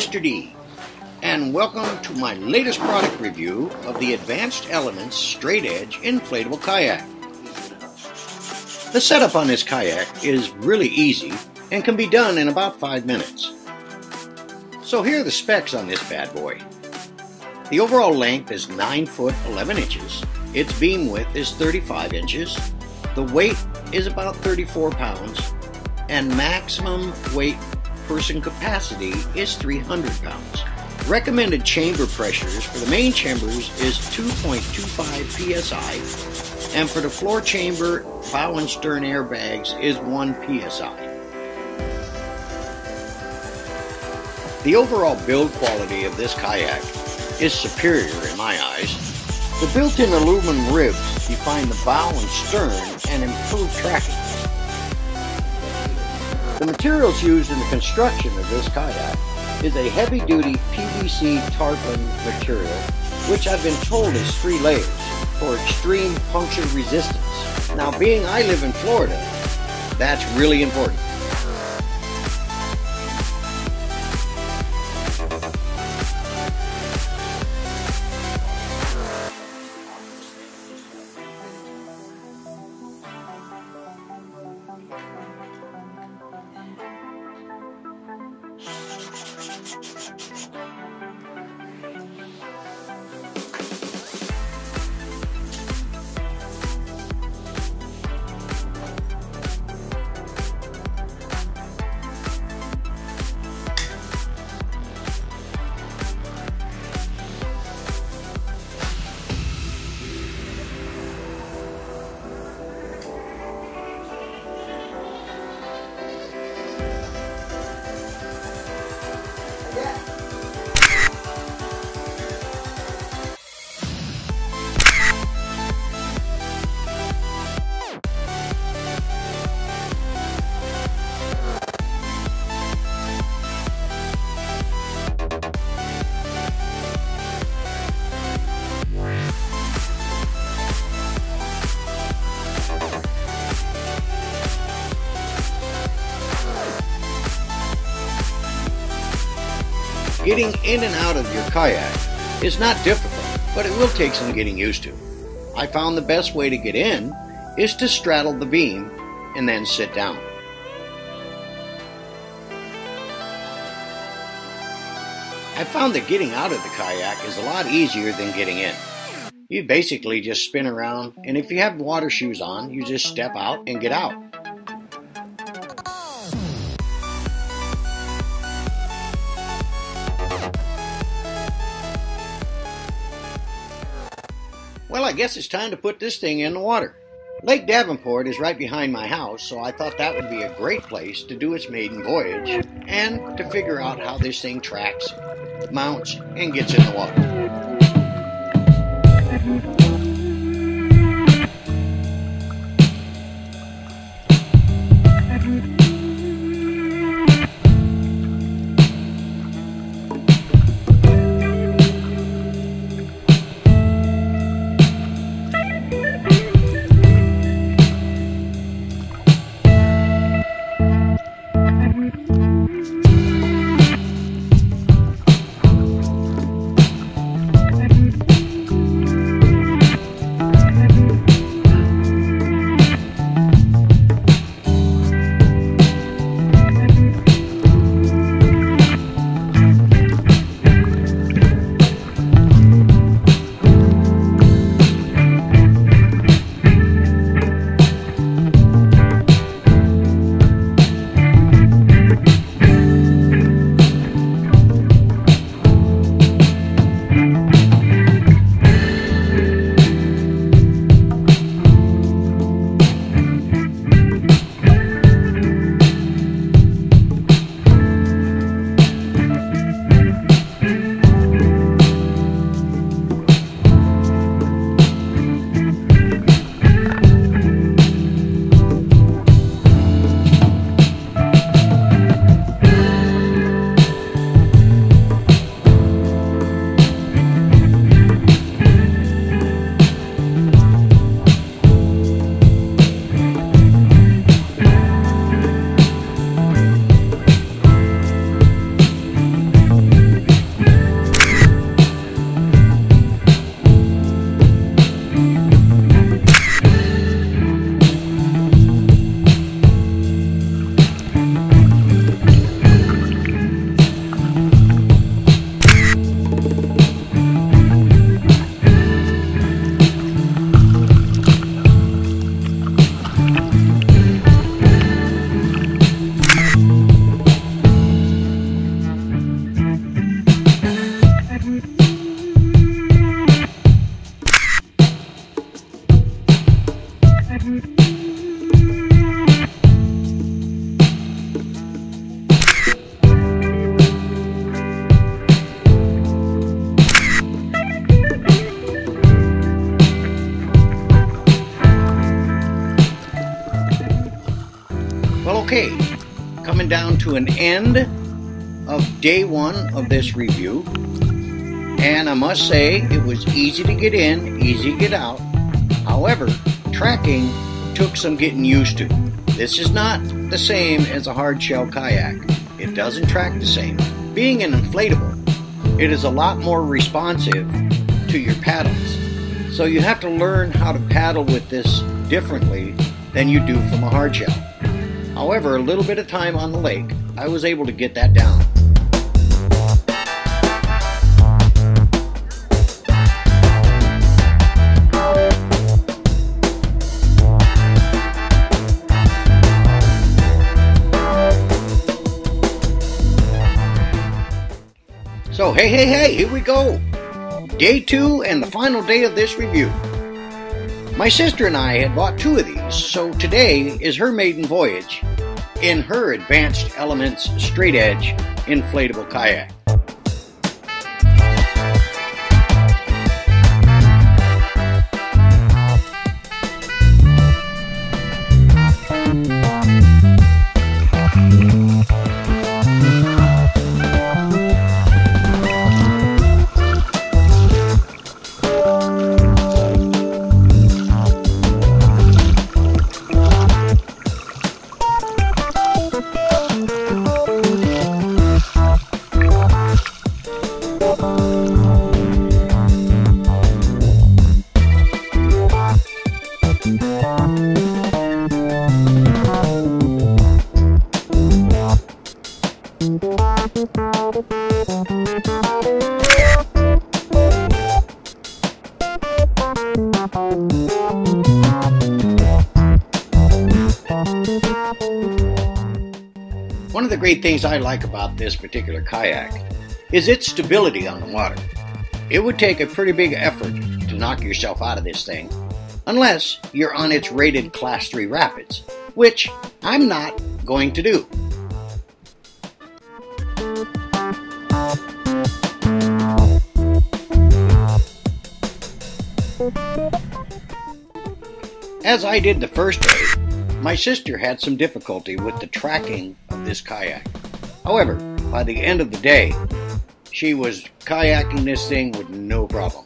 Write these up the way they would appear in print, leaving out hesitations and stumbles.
Mr. D, and welcome to my latest product review of the Advanced Elements Straitedge Inflatable Kayak. The setup on this kayak is really easy and can be done in about 5 minutes. So here are the specs on this bad boy. The overall length is 9 foot 11 inches. Its beam width is 35 inches. The weight is about 34 pounds. And maximum weight person capacity is 300 pounds. Recommended chamber pressures for the main chambers is 2.25 psi, and for the floor chamber, bow and stern airbags is 1 psi. The overall build quality of this kayak is superior in my eyes. The built-in aluminum ribs define the bow and stern and improve tracking. The materials used in the construction of this kayak is a heavy-duty PVC tarpaulin material, which I've been told is 3 layers for extreme puncture resistance. Now, being I live in Florida, that's really important. Getting in and out of your kayak is not difficult, but it will take some getting used to. I found the best way to get in is to straddle the beam and then sit down. I found that getting out of the kayak is a lot easier than getting in. You basically just spin around, and if you have water shoes on, you just step out and get out. Well, I guess it's time to put this thing in the water. Lake Davenport is right behind my house, so I thought that would be a great place to do its maiden voyage and to figure out how this thing tracks, mounts, and gets in the water. Well, okay, coming down to an end of day one of this review, and I must say it was easy to get in, easy to get out. However, tracking took some getting used to. This is not the same as a hard shell kayak. It doesn't track the same. Being an inflatable, it is a lot more responsive to your paddles. So you have to learn how to paddle with this differently than you do from a hard shell. However, a little bit of time on the lake, I was able to get that down. So hey, here we go. Day 2 and the final day of this review. My sister and I had bought 2 of these, so today is her maiden voyage in her Advanced Elements Straitedge Inflatable Kayak. One of the great things I like about this particular kayak is its stability on the water. It would take a pretty big effort to knock yourself out of this thing, unless you're on its rated Class 3 rapids, which I'm not going to do. As I did the first day, my sister had some difficulty with the tracking of this kayak. However, by the end of the day, she was kayaking this thing with no problem.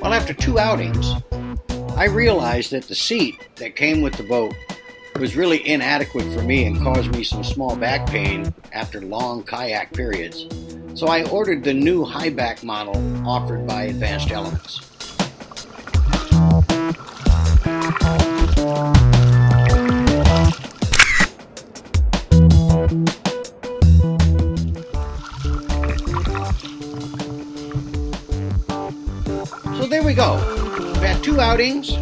Well, after 2 outings, I realized that the seat that came with the boat was really inadequate for me and caused me some small back pain after long kayak periods. So I ordered the new high back model offered by Advanced Elements. So there we go. We've had 2 outings,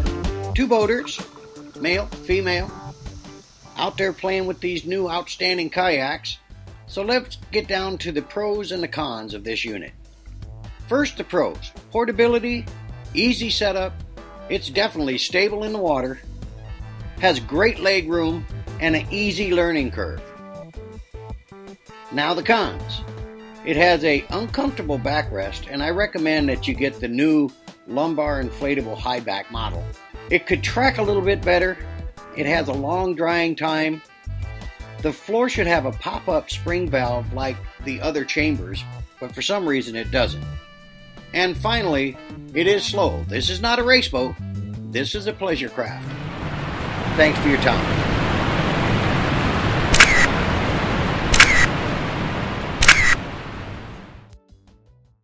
2 boaters, male, female, out there playing with these new outstanding kayaks. So let's get down to the pros and the cons of this unit. First, the pros. Portability, easy setup, it's definitely stable in the water, has great leg room, and an easy learning curve. Now the cons. It has a uncomfortable backrest, and I recommend that you get the new lumbar inflatable high back model. It could track a little bit better. It has a long drying time. The floor should have a pop-up spring valve like the other chambers, but for some reason it doesn't. And finally, it is slow. This is not a race boat. This is a pleasure craft. Thanks for your time.